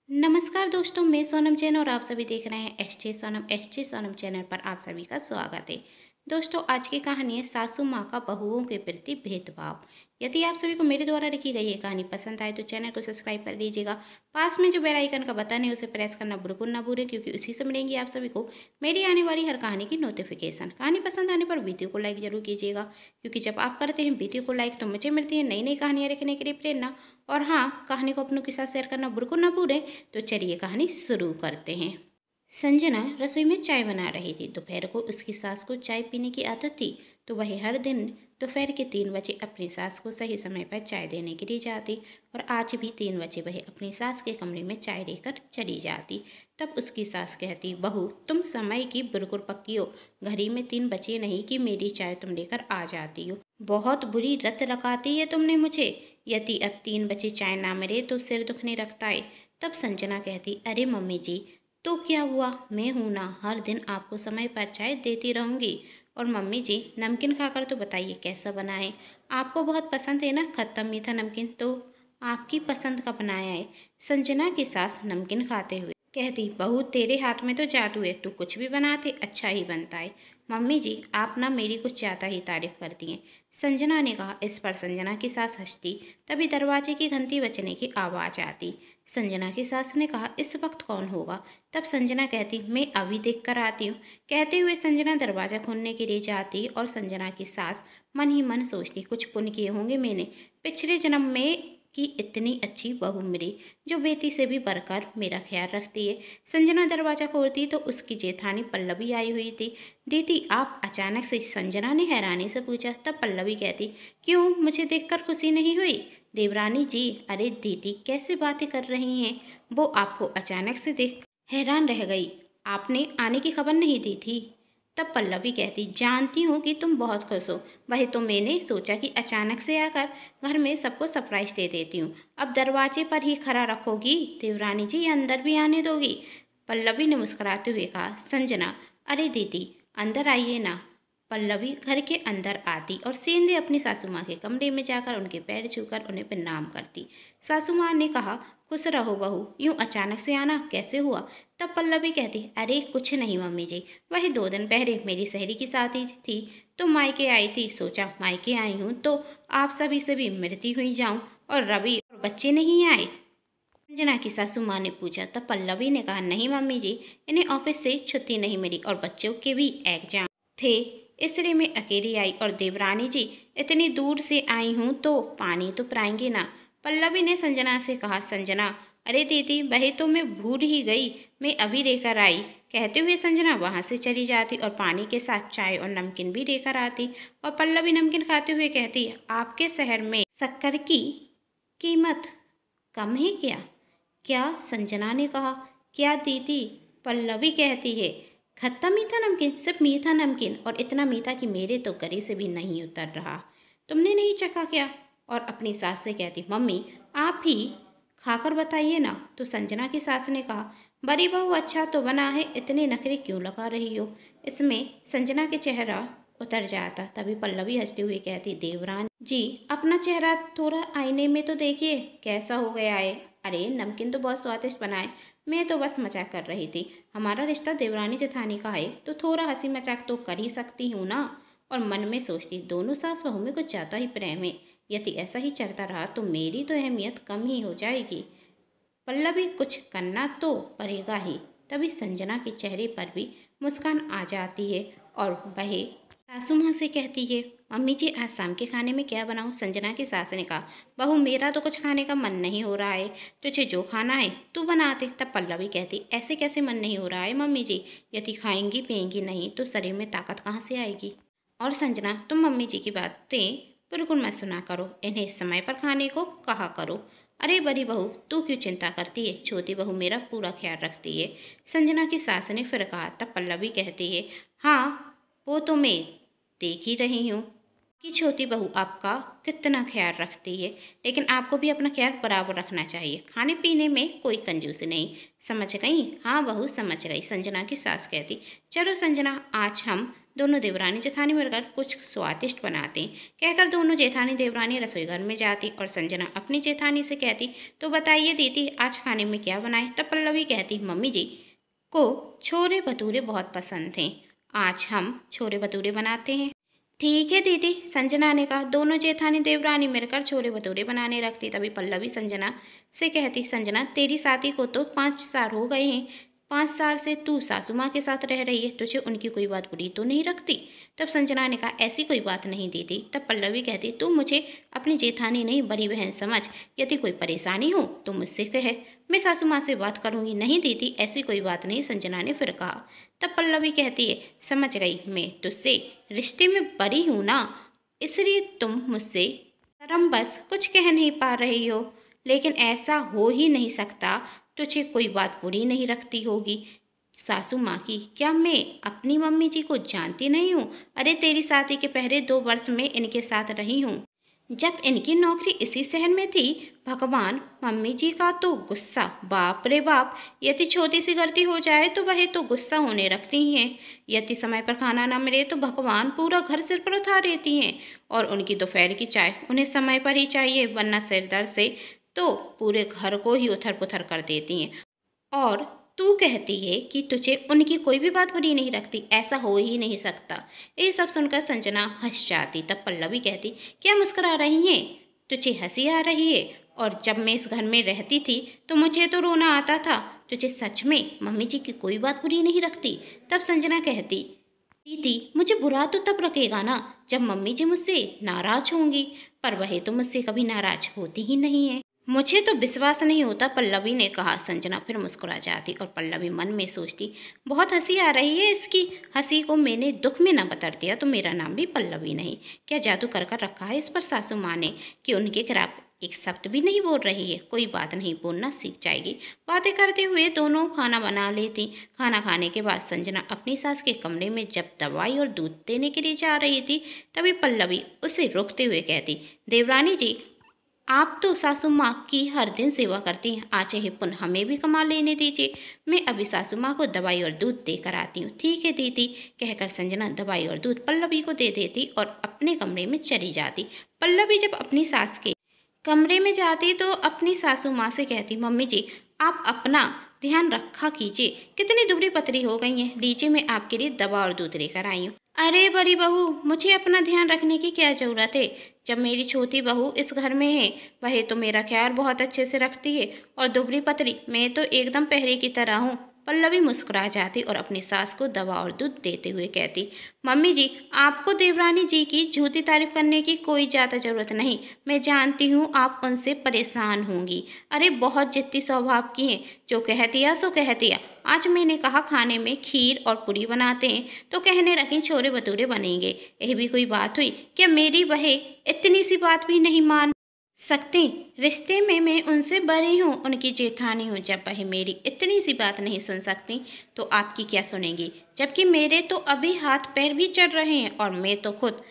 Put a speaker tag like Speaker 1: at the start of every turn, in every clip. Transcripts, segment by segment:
Speaker 1: नमस्कार दोस्तों, मैं सोनम जैन और आप सभी देख रहे हैं एस जे सोनम चैनल पर आप सभी का स्वागत है। दोस्तों, आज की कहानी है सासू माँ का बहुओं के प्रति भेदभाव। यदि आप सभी को मेरे द्वारा लिखी गई ये कहानी पसंद आए तो चैनल को सब्सक्राइब कर लीजिएगा। पास में जो बेल आइकन का बटन है उसे प्रेस करना बिल्कुल ना भूलें, क्योंकि उसी से मिलेंगी आप सभी को मेरी आने वाली हर कहानी की नोटिफिकेशन। कहानी पसंद आने पर वीडियो को लाइक जरूर कीजिएगा, क्योंकि जब आप करते हैं वीडियो को लाइक तो मुझे मिलती है नई नई कहानियाँ लिखने के लिए प्रेरणा। और हाँ, कहानी को अपनों के साथ शेयर करना बिल्कुल ना भूलें। तो चलिए कहानी शुरू करते हैं। संजना रसोई में चाय बना रही थी। दोपहर को उसकी सास को चाय पीने की आदत थी, तो वह हर दिन दोपहर के 3 बजे अपनी सास को सही समय पर चाय देने के लिए जाती। और आज भी 3 बजे वह अपनी सास के कमरे में चाय लेकर चली जाती। तब उसकी सास कहती, बहू तुम समय की बिल्कुल पक्की हो, घड़ी में 3 बजे नहीं कि मेरी चाय तुम लेकर आ जाती हो। बहुत बुरी लत लगाती है तुमने मुझे। यदि अब 3 बजे चाय ना मिले तो सिर दुखने लगता है। तब संजना कहती, अरे मम्मी जी, तो क्या हुआ, मैं हूं ना, हर दिन आपको समय पर चाय देती रहूंगी। और मम्मी जी, नमकीन खाकर तो बताइए कैसा बना है। आपको बहुत पसंद है ना खट्टा मीठा नमकीन, तो आपकी पसंद का बनाया है। संजना की सास नमकीन खाते हुए कहती, बहू तेरे हाथ में तो जादू है, तू कुछ भी बनाते अच्छा ही बनता है। मम्मी जी, आप ना मेरी कुछ ज़्यादा ही तारीफ करती हैं, संजना ने कहा। इस पर संजना की सास हंसती। तभी दरवाजे की घंटी बजने की आवाज़ आती। संजना की सास ने कहा, इस वक्त कौन होगा। तब संजना कहती, मैं अभी देख कर आती हूँ। कहते हुए संजना दरवाज़ा खोलने के लिए जाती और संजना की सास मन ही मन सोचती, कुछ पुण्य किए होंगे मैंने पिछले जन्म में कि इतनी अच्छी बहू मिली जो बेटी से भी बढ़कर मेरा ख्याल रखती है। संजना दरवाज़ा खोलती तो उसकी जेठानी पल्लवी आई हुई थी। दीदी आप अचानक से, संजना ने हैरानी से पूछा। तब पल्लवी कहती, क्यों, मुझे देखकर खुशी नहीं हुई। देवरानी जी, अरे दीदी कैसे बातें कर रही हैं, वो आपको अचानक से देख हैरान रह गई, आपने आने की खबर नहीं दी थी। तब पल्लवी कहती, जानती हूँ कि तुम बहुत खुश हो, वही तो मैंने सोचा कि अचानक से आकर घर में सबको सरप्राइज दे देती हूँ। अब दरवाजे पर ही खड़ा रखोगी देवरानी जी, या अंदर भी आने दोगी। पल्लवी ने मुस्कुराते हुए कहा। संजना, अरे दीदी अंदर आइए ना। पल्लवी घर के अंदर आती और सीधे अपनी सासू माँ के कमरे में जाकर उनके पैर छूकर उन्हें प्रणाम करती। सासू माँ ने कहा, खुश रहो बहू, यूं अचानक से आना कैसे हुआ। तब पल्लवी कहती, अरे कुछ नहीं मम्मी जी, वही 2 दिन पहले मेरी सहेली की शादी थी तो मायके आई थी, सोचा मायके आई हूँ तो आप सभी से भी मिलती हुई जाऊँ। और रवि और बच्चे नहीं आए, संजना की सासू माँ ने पूछा। तब पल्लवी ने कहा, नहीं मम्मी जी, इन्हें ऑफिस से छुट्टी नहीं मिली और बच्चों के भी एग्जाम थे, इसलिए मैं अकेली आई। और देवरानी जी, इतनी दूर से आई हूँ तो पानी तो पिलाएंगे ना। पल्लवी ने संजना से कहा। संजना, अरे दीदी वही तो मैं भूल ही गई, मैं अभी लेकर आई। कहते हुए संजना वहाँ से चली जाती और पानी के साथ चाय और नमकीन भी लेकर आती। और पल्लवी नमकीन खाते हुए कहती, आपके शहर में शक्कर की कीमत कम है क्या। क्या, संजना ने कहा। क्या दीदी, पल्लवी कहती है, खट्टा मीठा नमकीन, सिर्फ मीठा नमकीन, और इतना मीठा कि मेरे तो गले से भी नहीं उतर रहा, तुमने नहीं चखा क्या। और अपनी सास से कहती, मम्मी आप ही खाकर बताइए ना। तो संजना की सास ने कहा, बड़ी बहू अच्छा तो बना है, इतने नखरे क्यों लगा रही हो। इसमें संजना के चेहरा उतर जाता। तभी पल्लवी हंसते हुए कहती, देवरान जी अपना चेहरा थोड़ा आईने में तो देखिए कैसा हो गया है। अरे नमकीन तो बहुत स्वादिष्ट बना है, मैं तो बस मजाक कर रही थी, हमारा रिश्ता देवरानी जेठानी का है तो थोड़ा हंसी मजाक तो कर ही सकती हूँ ना। और मन में सोचती, दोनों सास बहू में कुछ ज़्यादा ही प्रेम है, यदि ऐसा ही चलता रहा तो मेरी तो अहमियत कम ही हो जाएगी। पल्लवी कुछ करना तो पड़ेगा ही। तभी संजना के चेहरे पर भी मुस्कान आ जाती है और वह सासू माँ से कहती है, मम्मी जी आज शाम के खाने में क्या बनाऊँ। संजना की सास ने कहा, बहू मेरा तो कुछ खाने का मन नहीं हो रहा है, तुझे जो खाना है तू बना दे। तब पल्लवी कहती, ऐसे कैसे मन नहीं हो रहा है मम्मी जी, यदि खाएंगी पिएंगी नहीं तो शरीर में ताकत कहाँ से आएगी। और संजना तुम मम्मी जी की बातें बिल्कुल मत सुना करो, इन्हें समय पर खाने को कहा करो। अरे बड़ी बहू तू क्यों चिंता करती है, छोटी बहू मेरा पूरा ख्याल रखती है, संजना की सास ने फिर कहा। तब पल्लवी कहती है, हाँ वो तो मैं देख ही रही हूँ कि छोटी बहू आपका कितना ख्याल रखती है, लेकिन आपको भी अपना ख्याल बराबर रखना चाहिए, खाने पीने में कोई कंजूसी नहीं, समझ गई। हाँ बहू समझ गई, संजना की सास कहती। चलो संजना आज हम दोनों देवरानी जेठानी मिलकर कुछ स्वादिष्ट बनाते। कहकर दोनों जेठानी देवरानी रसोई घर में जाती और संजना अपनी जेठानी से कहती, तो बताइए दीदी आज खाने में क्या बनाए। तब पल्लवी कहती, मम्मी जी को छोले भटूरे बहुत पसंद थे, आज हम छोले भटूरे बनाते हैं। ठीक है दीदी, संजना ने कहा। दोनों जेठानी देवरानी मिलकर छोले भटूरे बनाने लगती। तभी पल्लवी संजना से कहती, संजना तेरी शादी को तो 5 साल हो गए हैं, 5 साल से तू सासू माँ के साथ रह रही है, तुझे उनकी कोई बात बुरी तो नहीं रखती। तब संजना ने कहा, ऐसी कोई बात नहीं दीदी। तब पल्लवी कहती, तू मुझे अपनी जेठानी नहीं बड़ी बहन समझ, यदि कोई परेशानी हो तो मुझसे कहे, मैं सासू माँ से बात करूँगी। नहीं दीदी ऐसी कोई बात नहीं, संजना ने फिर कहा। तब पल्लवी कहती है, समझ गई, मैं तुझसे रिश्ते में बड़ी हूँ ना, इसलिए तुम मुझसे शर्म बस कुछ कह नहीं पा रही हो, लेकिन ऐसा हो ही नहीं सकता, तुझे कोई बात बुरी नहीं रखती होगी सासू माँ की। क्या मैं अपनी मम्मी जी को जानती नहीं हूँ? अरे तेरी शादी के पहले 2 वर्ष में इनके साथ रही हूँ, जब इनकी नौकरी इसी शहर में थी। भगवान, मम्मी जी का तो गुस्सा, बाप रे बाप, यदि छोटी सी गलती हो जाए तो वह तो गुस्सा होने रखती ही हैं। यदि समय पर खाना ना मिले तो भगवान पूरा घर सिर पर उठा देती हैं। और उनकी दोपहर की चाय उन्हें समय पर ही चाहिए, वरना सिर दर्द से तो पूरे घर को ही उथर पुथर कर देती हैं। और तू कहती है कि तुझे उनकी कोई भी बात बुरी नहीं लगती, ऐसा हो ही नहीं सकता। ये सब सुनकर संजना हंस जाती। तब पल्लवी कहती, क्या मुस्कुरा रही हैं? तुझे हंसी आ रही है? और जब मैं इस घर में रहती थी तो मुझे तो रोना आता था, तुझे सच में मम्मी जी की कोई बात बुरी नहीं लगती? तब संजना कहती, दीदी मुझे बुरा तो तब रखेगा ना जब मम्मी जी मुझसे नाराज होंगी, पर वह तो मुझसे कभी नाराज होती ही नहीं है। मुझे तो विश्वास नहीं होता, पल्लवी ने कहा। संजना फिर मुस्कुरा जाती और पल्लवी मन में सोचती, बहुत हंसी आ रही है इसकी। हंसी को मैंने दुख में न बदल दिया तो मेरा नाम भी पल्लवी नहीं। क्या जादू कर कर रखा है इस पर सासू माँ ने कि उनके खिलाफ एक शब्द भी नहीं बोल रही है? कोई बात नहीं, बोलना सीख जाएगी। बातें करते हुए दोनों खाना बना लेती। खाना खाने के बाद संजना अपनी सास के कमरे में जब दवाई और दूध देने के लिए जा रही थी, तभी पल्लवी उसे रोकते हुए कहती, देवरानी जी आप तो सासू माँ की हर दिन सेवा करती हैं, आज चाहे पुनः हमें भी कमा लेने दीजिए। मैं अभी सासू माँ को दवाई और दूध देकर आती हूँ। ठीक है दीदी, कहकर संजना दवाई और दूध पल्लवी को दे देती और अपने कमरे में चली जाती। पल्लवी जब अपनी सास के कमरे में जाती तो अपनी सासू माँ से कहती, मम्मी जी आप अपना ध्यान रखा कीजिए, कितनी दुबली पतली हो गई हैं, लीजिए मैं आपके लिए दवा और दूध लेकर आई हूँ। अरे बड़ी बहू, मुझे अपना ध्यान रखने की क्या ज़रूरत है? जब मेरी छोटी बहू इस घर में है, वह तो मेरा ख्याल बहुत अच्छे से रखती है, और दुबली पतली मैं तो एकदम पहले की तरह हूँ। पल्लवी मुस्कुरा जाती और अपनी सास को दवा और दूध देते हुए कहती, मम्मी जी आपको देवरानी जी की झूठी तारीफ करने की कोई ज़्यादा ज़रूरत नहीं, मैं जानती हूँ आप उनसे परेशान होंगी। अरे बहुत जिद्दी स्वभाव की हैं, जो कह दिया सो कह दिया। आज मैंने कहा खाने में खीर और पूरी बनाते हैं तो कहने रखें छोले भटूरे बनेंगे, यह भी कोई बात हुई? क्या मेरी बहू इतनी सी बात भी नहीं मान सकती? रिश्ते में मैं उनसे बड़ी हूँ, उनकी जेठानी हूँ। जब वह मेरी इतनी सी बात नहीं सुन सकती तो आपकी क्या सुनेंगी? जबकि मेरे तो अभी हाथ पैर भी चल रहे हैं और मैं तो खुद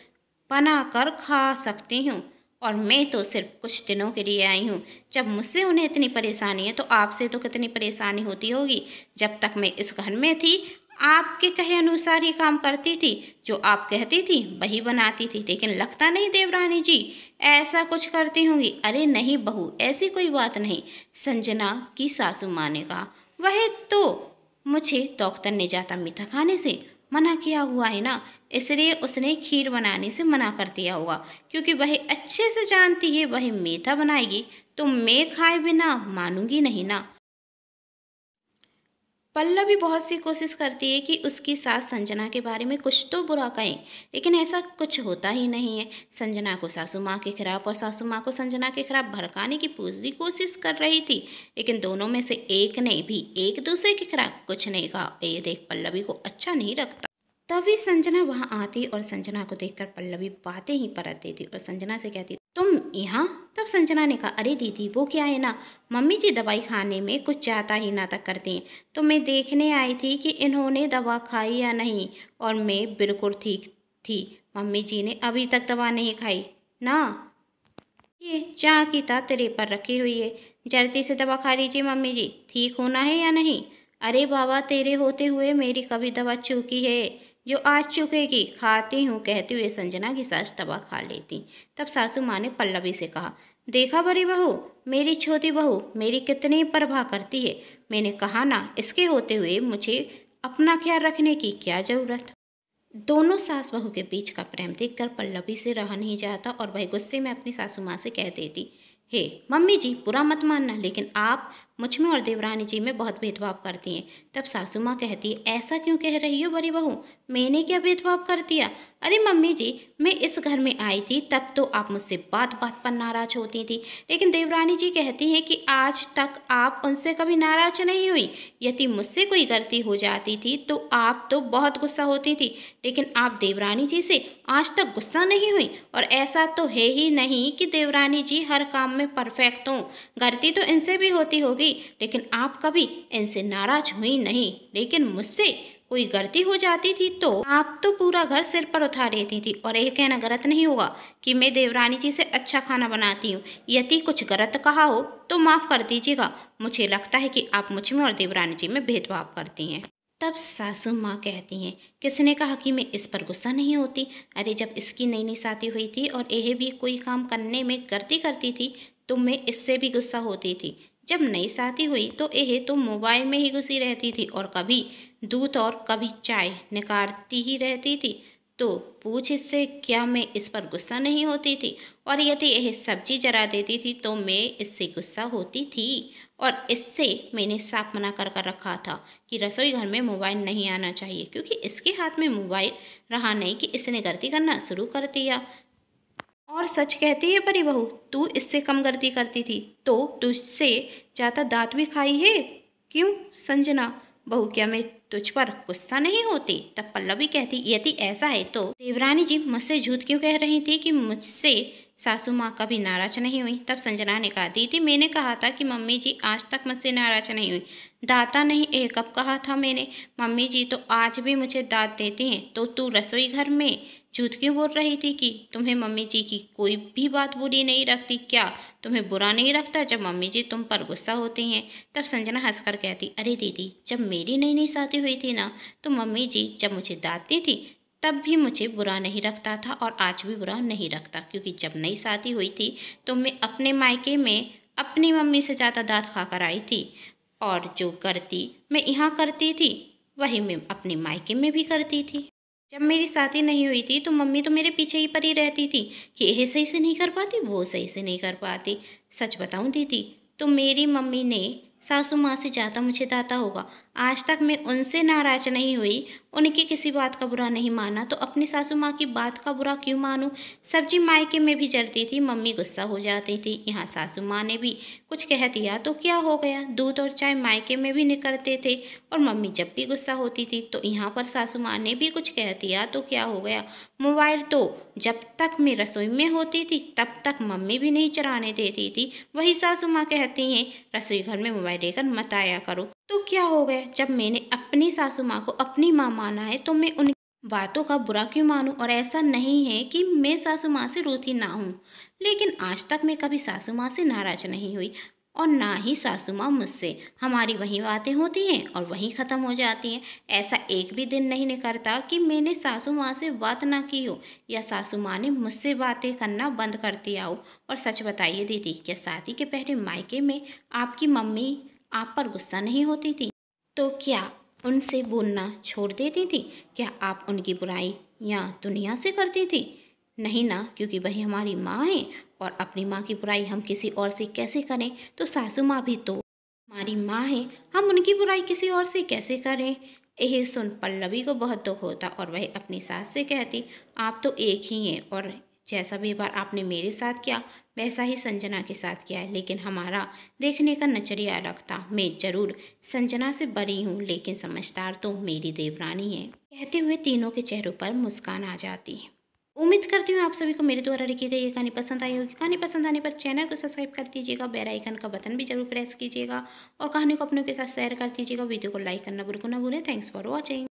Speaker 1: बना कर खा सकती हूँ, और मैं तो सिर्फ कुछ दिनों के लिए आई हूँ। जब मुझसे उन्हें इतनी परेशानी है तो आपसे तो कितनी परेशानी होती होगी। जब तक मैं इस घर में थी आपके कहे अनुसार ही काम करती थी, जो आप कहती थी वही बनाती थी, लेकिन लगता नहीं देवरानी जी ऐसा कुछ करती होंगी। अरे नहीं बहू, ऐसी कोई बात नहीं, संजना की सासू माँ ने कहा। वह तो मुझे डॉक्टर ने जाता मीठा खाने से मना किया हुआ है ना, इसलिए उसने खीर बनाने से मना कर दिया होगा, क्योंकि वह अच्छे से जानती है वह मीठा बनाएगी तो मैं खाए बिना मानूंगी नहीं ना। पल्लवी बहुत सी कोशिश करती है कि उसकी सास संजना के बारे में कुछ तो बुरा कहें, लेकिन ऐसा कुछ होता ही नहीं है। संजना को सासू माँ के खिलाफ और सासू माँ को संजना के खिलाफ भड़काने की पूरी कोशिश कर रही थी, लेकिन दोनों में से एक ने भी एक दूसरे के खिलाफ कुछ नहीं कहा। ये देख पल्लवी को अच्छा नहीं लगता। तभी संजना वहां आती और संजना को देखकर पल्लवी बातें ही परत देती और संजना से कहती, तुम यहाँ? तब संजना ने कहा, अरे दीदी वो क्या है ना, मम्मी जी दवाई खाने में कुछ ज़्यादा ही नाटक करती हैं, तो मैं देखने आई थी कि इन्होंने दवा खाई या नहीं, और मैं बिल्कुल ठीक थी। मम्मी जी ने अभी तक दवा नहीं खाई ना, ये जहाँ की ता तेरे पर रखी हुई है, जल्दी से दवा खा लीजिए मम्मी जी, ठीक होना है या नहीं? अरे बाबा, तेरे होते हुए मेरी कभी दवा चूकी है जो आज चुकेगी खाती हूँ, कहते हुए संजना की सास तवा खा लेती। तब सासू माँ ने पल्लवी से कहा, देखा बड़ी बहू, मेरी छोटी बहू मेरी कितनी परवाह करती है। मैंने कहा ना, इसके होते हुए मुझे अपना ख्याल रखने की क्या ज़रूरत। दोनों सास बहू के बीच का प्रेम देखकर पल्लवी से रहा नहीं जाता और वह गुस्से में अपनी सासू माँ से कह देती, हे मम्मी जी, बुरा मत मानना, लेकिन आप मुझ में और देवरानी जी में बहुत भेदभाव करती हैं। तब सासू माँ कहती है, ऐसा क्यों कह रही हो बड़ी बहू, मैंने क्या भेदभाव कर दिया। अरे मम्मी जी, मैं इस घर में आई थी तब तो आप मुझसे बात बात पर नाराज होती थी, लेकिन देवरानी जी कहती हैं कि आज तक आप उनसे कभी नाराज नहीं हुई। यदि मुझसे कोई गलती हो जाती थी तो आप तो बहुत गुस्सा होती थी, लेकिन आप देवरानी जी से आज तक गुस्सा नहीं हुई। और ऐसा तो है ही नहीं कि देवरानी जी हर काम में परफेक्ट हों, गलती तो इनसे भी होती होगी, लेकिन आप कभी इनसे नाराज हुई नहीं। लेकिन मुझसे कोई गलती हो जाती थी तो आप तो पूरा घर सिर पर उठा लेती थी। और यह कहना गलत नहीं होगा कि मैं देवरानी जी से अच्छा खाना बनाती हूँ। यदि कुछ गलत कहा हो तो माफ़ कर दीजिएगा, मुझे लगता है कि आप मुझ में और देवरानी जी में भेदभाव करती हैं। तब सासू माँ कहती हैं, किसने कहा कि मैं इस पर गुस्सा नहीं होती। अरे जब इसकी नई नई शादी हुई थी और यह भी कोई काम करने में गलती करती थी तो मैं इससे भी गुस्सा होती थी। जब नई शादी हुई तो यह तो मोबाइल में ही घुसी रहती थी और कभी दूध और कभी चाय निकालती ही रहती थी। तो पूछ इससे, क्या मैं इस पर गुस्सा नहीं होती थी। और यदि यह सब्जी जला देती थी तो मैं इससे गुस्सा होती थी। और इससे मैंने साफ मना कर रखा था कि रसोई घर में मोबाइल नहीं आना चाहिए, क्योंकि इसके हाथ में मोबाइल रहा नहीं कि इसने गलती करना शुरू कर दिया। और सच कहती है बड़ी बहू, तू इससे कम गलती करती थी तो तुझसे ज़्यादा दांत भी खाई है। क्यों संजना बहू, क्या मैं तुझ पर गुस्सा नहीं होती। तब पल्लवी कहती, यदि ऐसा है तो देवरानी जी मुझसे झूठ क्यों कह रही थी कि मुझसे सासू माँ कभी नाराज नहीं हुई। तब संजना ने कहा, दीदी मैंने कहा था कि मम्मी जी आज तक मुझसे नाराज नहीं हुई। दाता नहीं, एक कब कहा था मैंने। मम्मी जी तो आज भी मुझे दांत देती हैं। तो तू रसोई घर में झूठ क्यों बोल रही थी कि तुम्हें मम्मी जी की कोई भी बात बुरी नहीं लगती। क्या तुम्हें बुरा नहीं लगता जब मम्मी जी तुम पर गुस्सा होती हैं। तब संजना हंसकर कहती, अरे दीदी, जब मेरी नई नई शादी हुई थी ना तो मम्मी जी जब मुझे डांटती थी तब भी मुझे बुरा नहीं लगता था और आज भी बुरा नहीं लगता, क्योंकि जब नई शादी हुई थी तो मैं अपने मायके में अपनी मम्मी से ज़्यादा दांत खाकर आई थी। और जो करती मैं यहाँ करती थी वही मैं अपने मायके में भी करती थी। जब मेरी शादी नहीं हुई थी तो मम्मी तो मेरे पीछे ही पड़ी रहती थी कि यह सही से नहीं कर पाती, वो सही से नहीं कर पाती। सच बताऊं दीदी, तो मेरी मम्मी ने सासू माँ से ज़्यादा मुझे डांटा होगा। आज तक मैं उनसे नाराज नहीं हुई, उनकी किसी बात का बुरा नहीं माना, तो अपनी सासू माँ की बात का बुरा क्यों मानूं। सब्जी मायके में भी जलती थी, मम्मी गुस्सा हो जाती थी। यहाँ सासू माँ ने भी कुछ कह दिया तो क्या हो गया। दूध और चाय मायके में भी निकलते थे और मम्मी जब भी गुस्सा होती थी तो यहाँ पर सासू माँ ने भी कुछ कह दिया तो क्या हो गया। मोबाइल तो जब तक मैं रसोई में होती थी तब तक मम्मी भी नहीं चलाने देती थी। वही सासू माँ कहती हैं, रसोई घर में मोबाइल लेकर मत आया करो। तो क्या हो गया, जब मैंने अपनी सासू माँ को अपनी माँ माना है तो मैं उन बातों का बुरा क्यों मानूं। और ऐसा नहीं है कि मैं सासू माँ से रूठी ना हूँ, लेकिन आज तक मैं कभी सासू माँ से नाराज नहीं हुई और ना ही सासू माँ मुझसे। हमारी वही बातें होती हैं और वहीं ख़त्म हो जाती हैं। ऐसा एक भी दिन नहीं निकलता कि मैंने सासू माँ से बात ना की हो या सासू माँ ने मुझसे बातें करना बंद कर दिया हो। और सच बताइए दीदी, क्या शादी के पहले मायके में आपकी मम्मी आप पर गुस्सा नहीं होती थी? तो क्या उनसे बोलना छोड़ देती थी? क्या आप उनकी बुराई या दुनिया से करती थी? नहीं ना, क्योंकि वही हमारी माँ है और अपनी माँ की बुराई हम किसी और से कैसे करें। तो सासू माँ भी तो हमारी माँ है, हम उनकी बुराई किसी और से कैसे करें। यह सुन पल्लवी को बहुत दुख होता और वह अपनी सास से कहती, आप तो एक ही हैं और जैसा व्यवहार आपने मेरे साथ किया वैसा ही संजना के साथ किया है, लेकिन हमारा देखने का नजरिया अलग था। मैं जरूर संजना से बड़ी हूँ लेकिन समझदार तो मेरी देवरानी है। कहते हुए तीनों के चेहरों पर मुस्कान आ जाती है। उम्मीद करती हूँ आप सभी को मेरे द्वारा लिखी गई ये कहानी पसंद आई होगी। कहानी पसंद आने पर चैनल को सब्सक्राइब कर दीजिएगा, बेल आइकन का बटन भी जरूर प्रेस कीजिएगा और कहानी को अपनों के साथ शेयर कर दीजिएगा। वीडियो को लाइक करना बिल्कुल ना भूलें। Thanks for watching.